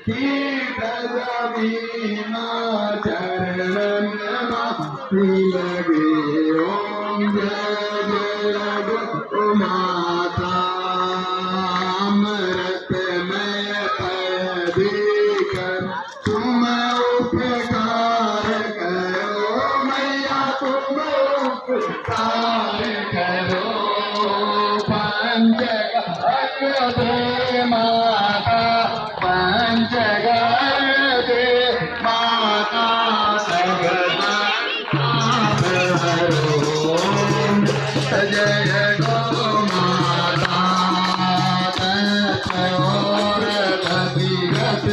कीट जमीना चरणन लगे ओम जय जय गो माता अमृतमय पय देकर तुम उपकार करो मैया तुम उपकार करो पंचगत दे माता पंचगत दे माता सगदा हरो जय गो माता तत्व और भगीरथ